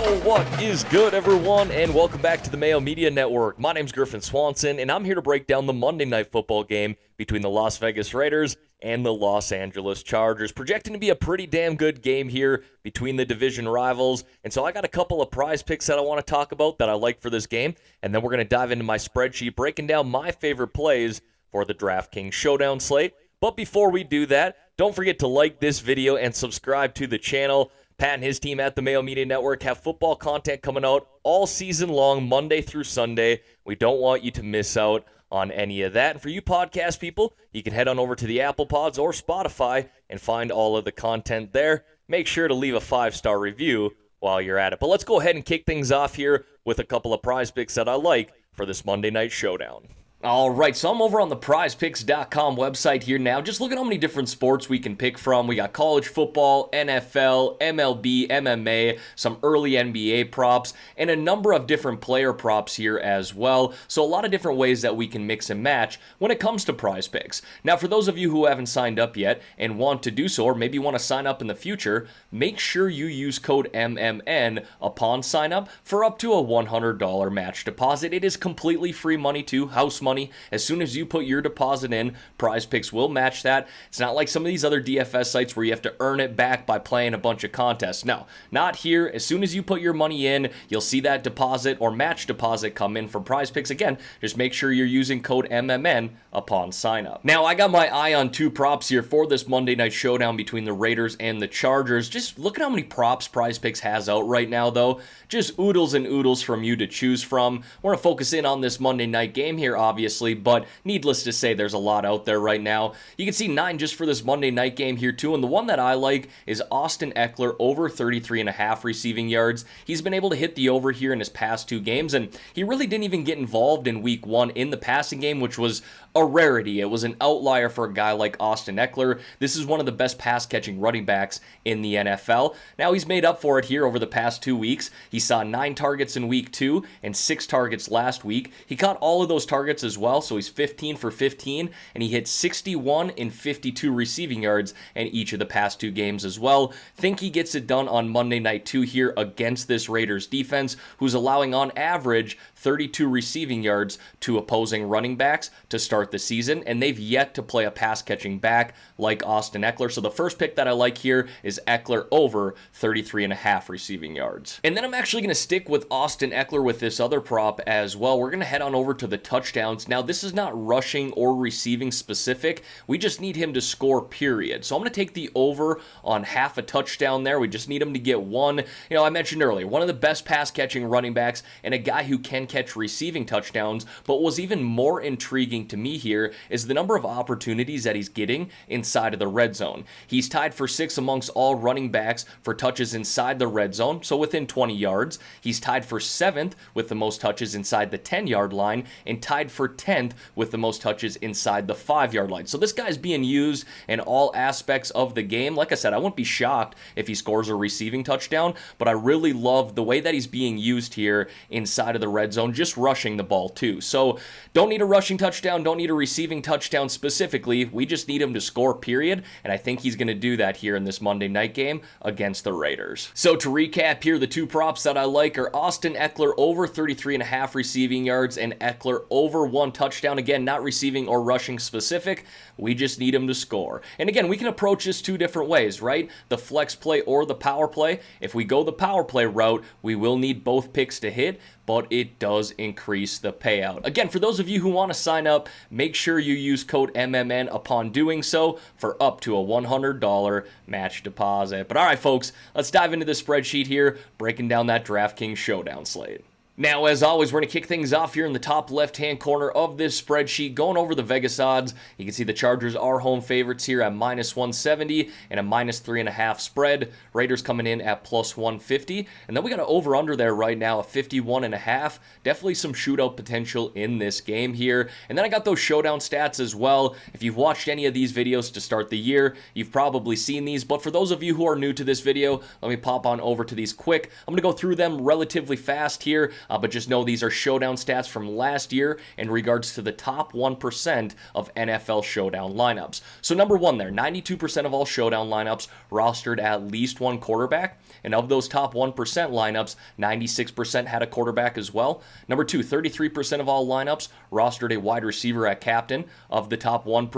What is good, everyone, and welcome back to the Mayo Media Network. My name's Griffin Swanson, and I'm here to break down the Monday Night Football game between the Las Vegas Raiders and the Los Angeles Chargers. Projecting to be a pretty damn good game here between the division rivals, and so I got a couple of prize picks that I want to talk about that I like for this game, and then we're going to dive into my spreadsheet, breaking down my favorite plays for the DraftKings Showdown slate. But before we do that, don't forget to like this video and subscribe to the channel. Pat and his team at the Mayo Media Network have football content coming out all season long, Monday through Sunday. We don't want you to miss out on any of that. And for you podcast people, you can head on over to the Apple Pods or Spotify and find all of the content there. Make sure to leave a 5-star review while you're at it. But let's go ahead and kick things off here with a couple of prize picks that I like for this Monday Night Showdown. All right, so I'm over on the PrizePicks.com website here now. Just look at how many different sports we can pick from. We got college football, NFL, MLB, MMA, some early NBA props, and a number of different player props here as well. So a lot of different ways that we can mix and match when it comes to Prize Picks. Now, for those of you who haven't signed up yet and want to do so, or maybe want to sign up in the future, make sure you use code MMN upon sign up for up to a $100 match deposit. It is completely free money too, house money. As soon as you put your deposit in, PrizePicks will match that. It's not like some of these other DFS sites where you have to earn it back by playing a bunch of contests. No, not here. As soon as you put your money in, you'll see that deposit or match deposit come in from PrizePicks. Again, just make sure you're using code MMN upon sign up. Now, I got my eye on two props here for this Monday Night Showdown between the Raiders and the Chargers. Just look at how many props PrizePicks has out right now, though. Just oodles and oodles from you to choose from. We're going to focus in on this Monday night game here, obviously, but needless to say, there's a lot out there right now. You can see 9 just for this Monday night game here, too, and the one that I like is Austin Ekeler over 33.5 receiving yards. He's been able to hit the over here in his past 2 games, and he really didn't even get involved in week 1 in the passing game, which was a rarity. It was an outlier for a guy like Austin Ekeler. This is one of the best pass-catching running backs in the NFL. Now, he's made up for it here over the past 2 weeks. He saw 9 targets in week 2 and 6 targets last week. He caught all of those targets as well, so he's 15 for 15, and he hit 61 and 52 receiving yards in each of the past 2 games as well. Think he gets it done on Monday night too here against this Raiders defense, who's allowing on average 32 receiving yards to opposing running backs to start the season, and they've yet to play a pass-catching back like Austin Ekeler. So the first pick that I like here is Ekeler over 33.5 receiving yards. And then I'm actually going to stick with Austin Ekeler with this other prop as well. We're going to head on over to the touchdowns. Now, this is not rushing or receiving specific. We just need him to score, period. So I'm going to take the over on half a touchdown there. We just need him to get one. You know, I mentioned earlier, one of the best pass-catching running backs and a guy who can catch receiving touchdowns. But what was even more intriguing to me here is the number of opportunities that he's getting inside of the red zone. He's tied for 6th amongst all running backs for touches inside the red zone, so within 20 yards. He's tied for 7th with the most touches inside the 10-yard line, and tied for 10th with the most touches inside the 5-yard line. So this guy's being used in all aspects of the game. Like I said, I wouldn't be shocked if he scores a receiving touchdown, but I really love the way that he's being used here inside of the red zone, just rushing the ball too. So don't need a rushing touchdown, don't need a receiving touchdown specifically. We just need him to score, period, and I think he's going to do that here in this Monday night game against the Raiders. So to recap here, the 2 props that I like are Austin Ekeler over 33.5 receiving yards and Ekeler over 1 touchdown. Again, not receiving or rushing specific. We just need him to score. And again, we can approach this 2 different ways, right? The flex play or the power play. If we go the power play route, we will need both picks to hit, but it does increase the payout. Again, for those of you who want to sign up, make sure you use code MMN upon doing so for up to a $100 match deposit. But all right, folks, let's dive into the spreadsheet here, breaking down that DraftKings Showdown slate. Now, as always, we're going to kick things off here in the top left-hand corner of this spreadsheet, going over the Vegas odds. You can see the Chargers are home favorites here at -170 and a -3.5 spread. Raiders coming in at +150. And then we got an over-under there right now of 51.5. Definitely some shootout potential in this game here. And then I got those showdown stats as well. If you've watched any of these videos to start the year, you've probably seen these. But for those of you who are new to this video, let me pop on over to these quick. I'm going to go through them relatively fast here. but just know these are showdown stats from last year in regards to the top 1% of NFL showdown lineups. So number one there, 92% of all showdown lineups rostered at least one quarterback, and of those top 1% lineups, 96% had a quarterback as well. Number two, 33% of all lineups rostered a wide receiver at captain. Of the top 1%,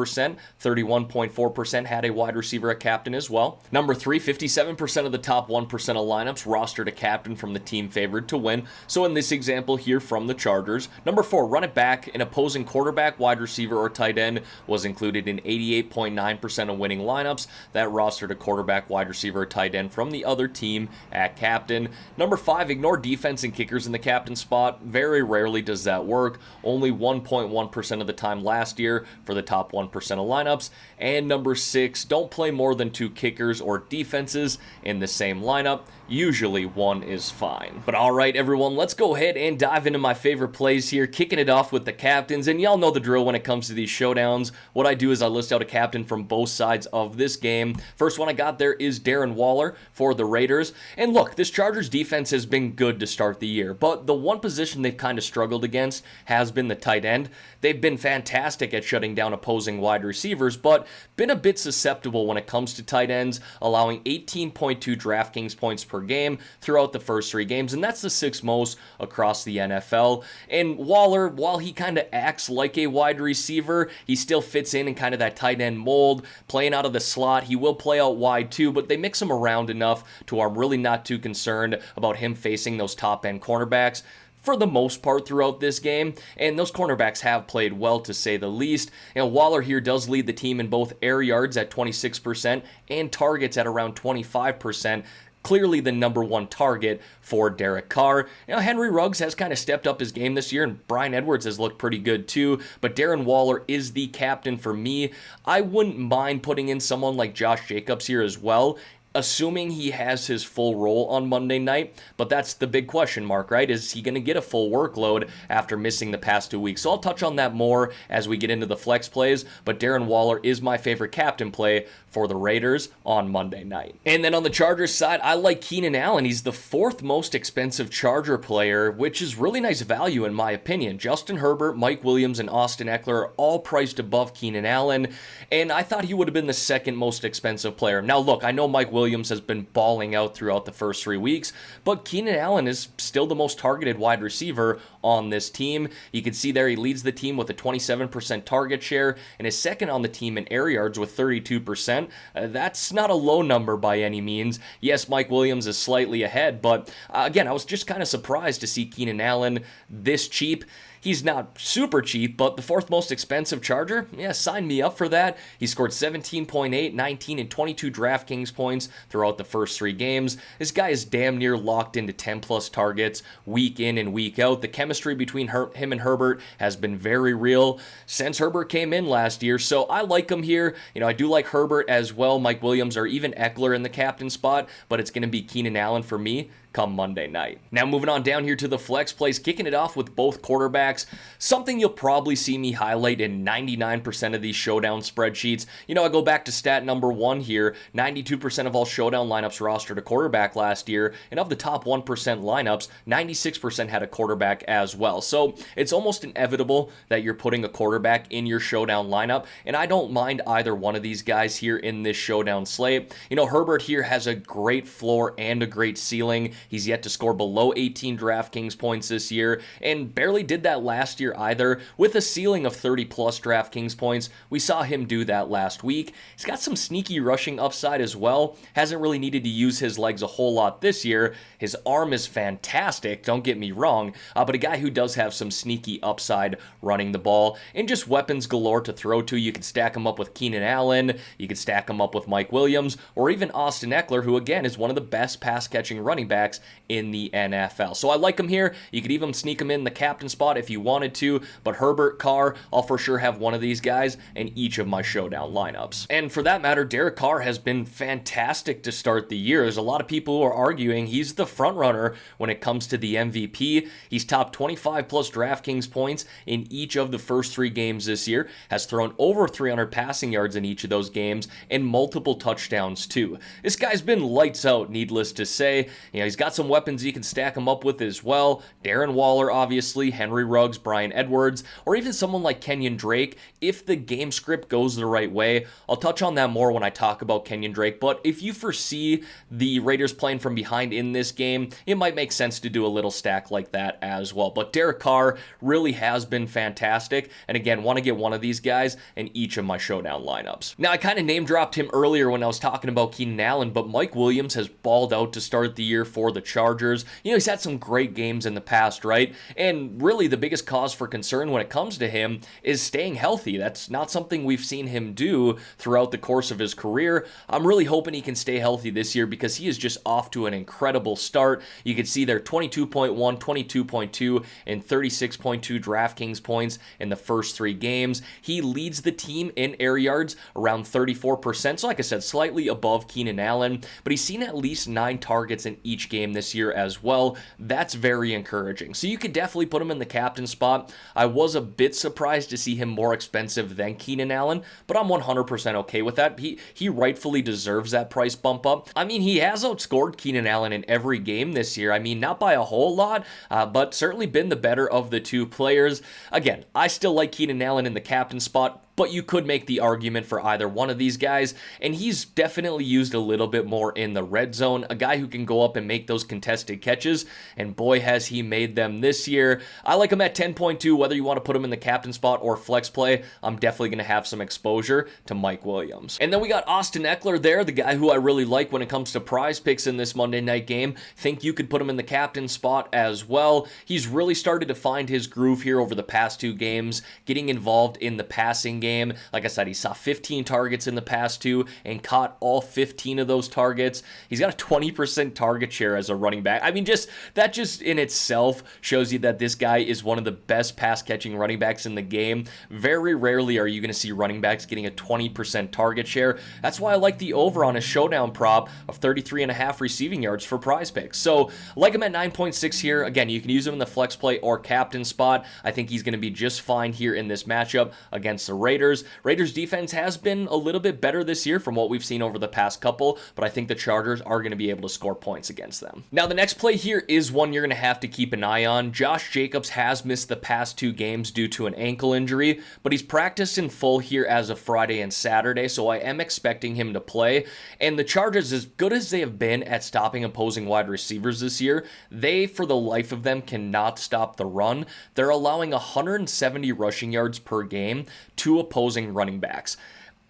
31.4% had a wide receiver at captain as well. Number three, 57% of the top 1% of lineups rostered a captain from the team favored to win. So in this example here from the Chargers. Number four, run it back. An opposing quarterback, wide receiver, or tight end was included in 88.9% of winning lineups that rostered a quarterback, wide receiver, or tight end from the other team at captain. Number five, ignore defense and kickers in the captain spot. Very rarely does that work. Only 1.1% of the time last year for the top 1% of lineups. And number six, don't play more than two kickers or defenses in the same lineup. Usually one is fine. But all right, everyone, let's go ahead and dive into my favorite plays here, kicking it off with the captains. And y'all know the drill when it comes to these showdowns. What I do is I list out a captain from both sides of this game. First one I got there is Darren Waller for the Raiders. And look, this Chargers defense has been good to start the year, but the one position they've kind of struggled against has been the tight end. They've been fantastic at shutting down opposing wide receivers, but been a bit susceptible when it comes to tight ends, allowing 18.2 DraftKings points per game throughout the first three games, and that's the sixth most across the NFL. And Waller, while he kind of acts like a wide receiver, he still fits in kind of that tight end mold, playing out of the slot. He will play out wide too, but they mix him around enough to where I'm really not too concerned about him facing those top end cornerbacks for the most part throughout this game, and those cornerbacks have played well to say the least. And Waller here does lead the team in both air yards at 26% and targets at around 25%. Clearly the number one target for Derek Carr. Now, Henry Ruggs has kind of stepped up his game this year, and Bryan Edwards has looked pretty good too, but Darren Waller is the captain for me. I wouldn't mind putting in someone like Josh Jacobs here as well, assuming he has his full role on Monday night, but that's the big question mark, right? Is he going to get a full workload after missing the past 2 weeks? So I'll touch on that more as we get into the flex plays, but Darren Waller is my favorite captain play for the Raiders on Monday night. And then on the Chargers side, I like Keenan Allen. He's the fourth most expensive Charger player, which is really nice value in my opinion. Justin Herbert, Mike Williams, and Austin Eckler are all priced above Keenan Allen, and I thought he would have been the second most expensive player. Now look, I know Mike Williams has been balling out throughout the first 3 weeks, but Keenan Allen is still the most targeted wide receiver on this team. You can see there he leads the team with a 27% target share and is second on the team in air yards with 32%. That's not a low number by any means. Yes, Mike Williams is slightly ahead, but again, I was just kind of surprised to see Keenan Allen this cheap. He's not super cheap, but the fourth most expensive Charger? Yeah, sign me up for that. He scored 17.8, 19, and 22 DraftKings points throughout the first 3 games. This guy is damn near locked into 10-plus targets week in and week out. The chemistry between him and Herbert has been very real since Herbert came in last year, so I like him here. You know, I do like Herbert as well, Mike Williams, or even Eckler in the captain spot, but it's going to be Keenan Allen for me come Monday night. Now moving on down here to the flex plays, kicking it off with both quarterbacks. Something you'll probably see me highlight in 99% of these showdown spreadsheets. You know, I go back to stat number 1 here. 92% of all showdown lineups rostered a quarterback last year, and of the top 1% lineups, 96% had a quarterback as well. So it's almost inevitable that you're putting a quarterback in your showdown lineup, and I don't mind either one of these guys here in this showdown slate. You know, Herbert here has a great floor and a great ceiling. He's yet to score below 18 DraftKings points this year, and barely did that last year either. With a ceiling of 30-plus DraftKings points, we saw him do that last week. He's got some sneaky rushing upside as well. Hasn't really needed to use his legs a whole lot this year. His arm is fantastic, don't get me wrong, but a guy who does have some sneaky upside running the ball, and just weapons galore to throw to. You could stack him up with Keenan Allen, you could stack him up with Mike Williams, or even Austin Eckler, who again is one of the best pass-catching running backs in the NFL. So I like him here. You could even sneak him in the captain spot if you wanted to, but Herbert, Carr, I'll for sure have one of these guys in each of my showdown lineups. And for that matter, Derek Carr has been fantastic to start the year. There's a lot of people who are arguing he's the front runner when it comes to the MVP. He's topped 25 plus DraftKings points in each of the first 3 games this year, has thrown over 300 passing yards in each of those games, and multiple touchdowns too. This guy's been lights out, needless to say. You know, he's got some weapons you can stack him up with as well. Darren Waller, obviously, Henry Ruggs, Bryan Edwards, or even someone like Kenyon Drake if the game script goes the right way. I'll touch on that more when I talk about Kenyon Drake, but if you foresee the Raiders playing from behind in this game, it might make sense to do a little stack like that as well. But Derek Carr really has been fantastic, and again, want to get one of these guys in each of my showdown lineups. Now, I kind of name dropped him earlier when I was talking about Keenan Allen, but Mike Williams has balled out to start the year for the Chargers. You know, he's had some great games in the past, right? And really the biggest cause for concern when it comes to him is staying healthy. That's not something we've seen him do throughout the course of his career. I'm really hoping he can stay healthy this year because he is just off to an incredible start. You can see there 22.1, 22.2, and 36.2 DraftKings points in the first 3 games. He leads the team in air yards around 34%. So like I said, slightly above Keenan Allen, but he's seen at least 9 targets in each game this year as well. That's very encouraging. So you could definitely put him in the captain spot. I was a bit surprised to see him more expensive than Keenan Allen, but I'm 100% okay with that. He rightfully deserves that price bump up. I mean, he has outscored Keenan Allen in every game this year. I mean, not by a whole lot, but certainly been the better of the 2 players. Again, I still like Keenan Allen in the captain spot, but you could make the argument for either one of these guys, and he's definitely used a little bit more in the red zone, a guy who can go up and make those contested catches, and boy has he made them this year. I like him at 10.2, whether you want to put him in the captain spot or flex play. I'm definitely going to have some exposure to Mike Williams. And then we got Austin Eckler there, the guy who I really like when it comes to prize picks in this Monday night game. Think you could put him in the captain spot as well. He's really started to find his groove here over the past 2 games, getting involved in the passing game. Like I said, he saw 15 targets in the past 2 and caught all 15 of those targets. He's got a 20% target share as a running back. I mean, that just in itself shows you that this guy is one of the best pass catching running backs in the game. Very rarely are you going to see running backs getting a 20% target share. That's why I like the over on his showdown prop of 33.5 receiving yards for PrizePicks. So like him at 9.6 here. Again, you can use him in the flex play or captain spot. I think he's going to be just fine here in this matchup against the Raiders. Raiders defense has been a little bit better this year from what we've seen over the past couple, but I think the Chargers are going to be able to score points against them. Now, the next play here is one you're going to have to keep an eye on. Josh Jacobs has missed the past 2 games due to an ankle injury, but he's practiced in full here as of Friday and Saturday, so I am expecting him to play. And the Chargers, as good as they have been at stopping opposing wide receivers this year, they, for the life of them, cannot stop the run. They're allowing 170 rushing yards per game to opposing running backs.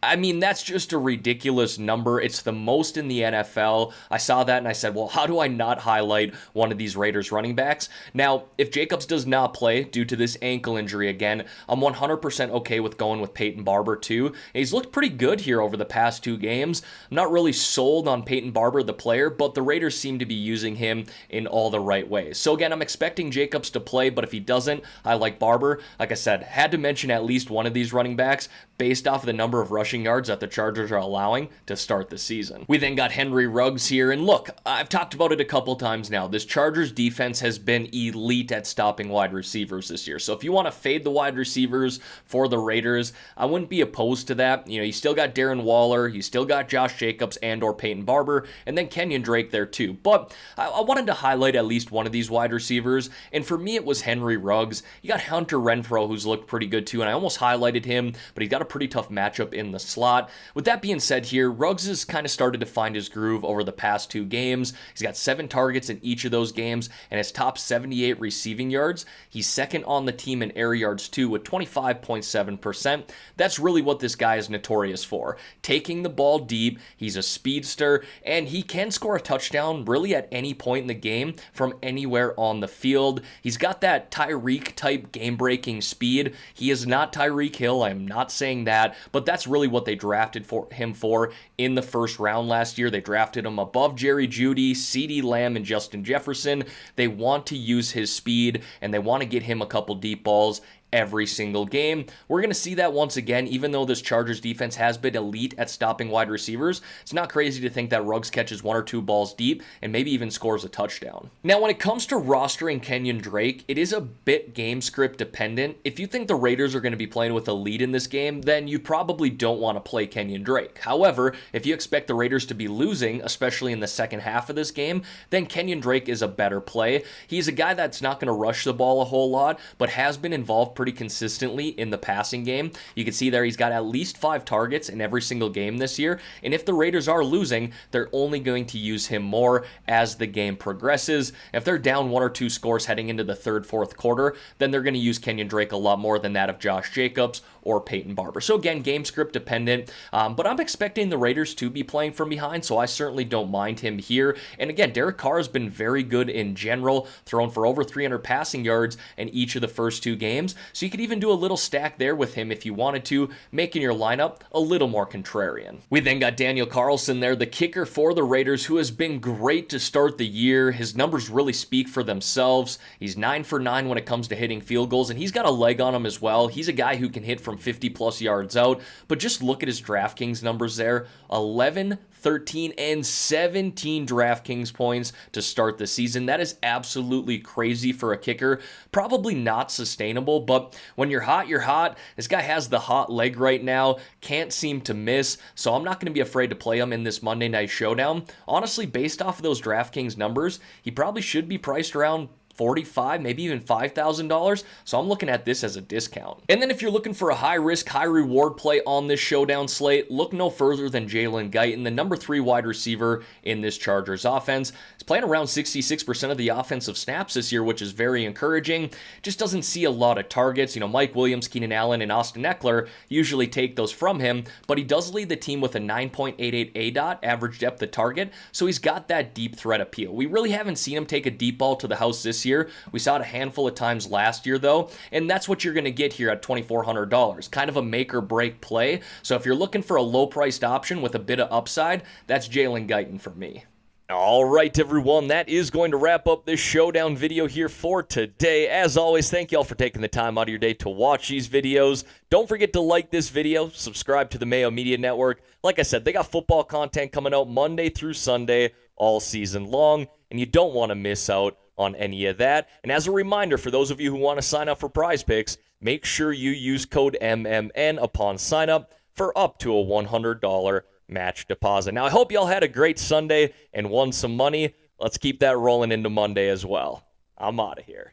I mean, that's just a ridiculous number. It's the most in the NFL. I saw that and I said, well, how do I not highlight one of these Raiders running backs? Now, if Jacobs does not play due to this ankle injury again, I'm 100% okay with going with Peyton Barber too. And he's looked pretty good here over the past 2 games. I'm not really sold on Peyton Barber, the player, but the Raiders seem to be using him in all the right ways. So again, I'm expecting Jacobs to play, but if he doesn't, I like Barber. Like I said, had to mention at least one of these running backs based off of the number of rushing yards that the Chargers are allowing to start the season. We then got Henry Ruggs here, and look, I've talked about it a couple times now. This Chargers defense has been elite at stopping wide receivers this year. So if you want to fade the wide receivers for the Raiders, I wouldn't be opposed to that. You know, you still got Darren Waller, you still got Josh Jacobs and or Peyton Barber, and then Kenyon Drake there too. But I wanted to highlight at least one of these wide receivers, and for me it was Henry Ruggs. You got Hunter Renfrow, who's looked pretty good too, and I almost highlighted him, but he's got a pretty tough matchup in the slot. With that being said here, Ruggs has kind of started to find his groove over the past 2 games. He's got 7 targets in each of those games and his top 78 receiving yards. He's second on the team in air yards too with 25.7%. That's really what this guy is notorious for. Taking the ball deep, he's a speedster, and he can score a touchdown really at any point in the game from anywhere on the field. He's got that Tyreek type game-breaking speed. He is not Tyreek Hill, I'm not saying that, but that's really what they drafted for him for in the first round last year. They drafted him above Jerry Jeudy, CeeDee Lamb, and Justin Jefferson. They want to use his speed, and they want to get him a couple deep balls every single game. We're going to see that once again, even though this Chargers defense has been elite at stopping wide receivers. It's not crazy to think that Ruggs catches 1 or 2 balls deep and maybe even scores a touchdown. Now, when it comes to rostering Kenyon Drake, it is a bit game script dependent. If you think the Raiders are going to be playing with a lead in this game, then you probably don't want to play Kenyon Drake. However, if you expect the Raiders to be losing, especially in the second half of this game, then Kenyon Drake is a better play. He's a guy that's not going to rush the ball a whole lot, but has been involved pretty consistently in the passing game. You can see there he's got at least 5 targets in every single game this year, and if the Raiders are losing, they're only going to use him more as the game progresses. If they're down 1 or 2 scores heading into the third, fourth quarter, then they're going to use Kenyon Drake a lot more than that of Josh Jacobs or Peyton Barber. So again, game script dependent, but I'm expecting the Raiders to be playing from behind, so I certainly don't mind him here. And again, Derek Carr has been very good in general, thrown for over 300 passing yards in each of the first 2 games, so you could even do a little stack there with him if you wanted to, making your lineup a little more contrarian. We then got Daniel Carlson there, the kicker for the Raiders, who has been great to start the year. His numbers really speak for themselves. He's 9 for 9 when it comes to hitting field goals, and he's got a leg on him as well. He's a guy who can hit from 50 plus yards out, but just look at his DraftKings numbers there. 11, 13, and 17 DraftKings points to start the season. That is absolutely crazy for a kicker. Probably not sustainable, but when you're hot, you're hot. This guy has the hot leg right now. Can't seem to miss, so I'm not going to be afraid to play him in this Monday Night Showdown. Honestly, based off of those DraftKings numbers, he probably should be priced around $45,000, maybe even $5,000. So I'm looking at this as a discount. And then if you're looking for a high risk, high reward play on this showdown slate, look no further than Jalen Guyton, the number 3 wide receiver in this Chargers offense. He's playing around 66% of the offensive snaps this year, which is very encouraging. Just doesn't see a lot of targets. You know, Mike Williams, Keenan Allen, and Austin Eckler usually take those from him, but he does lead the team with a 9.88 ADOT, average depth of target, so he's got that deep threat appeal. We really haven't seen him take a deep ball to the house this year. We saw it a handful of times last year, though, and that's what you're going to get here at $2,400. Kind of a make or break play. So if you're looking for a low-priced option with a bit of upside, that's Jalen Guyton for me. All right, everyone, that is going to wrap up this showdown video here for today. As always, thank you all for taking the time out of your day to watch these videos. Don't forget to like this video, subscribe to the Mayo Media Network. Like I said, they got football content coming out Monday through Sunday all season long, and you don't want to miss out on any of that. And as a reminder, for those of you who want to sign up for PrizePicks, make sure you use code MMN upon sign up for up to a $100 match deposit. Now, I hope y'all had a great Sunday and won some money. Let's keep that rolling into Monday as well. I'm out of here.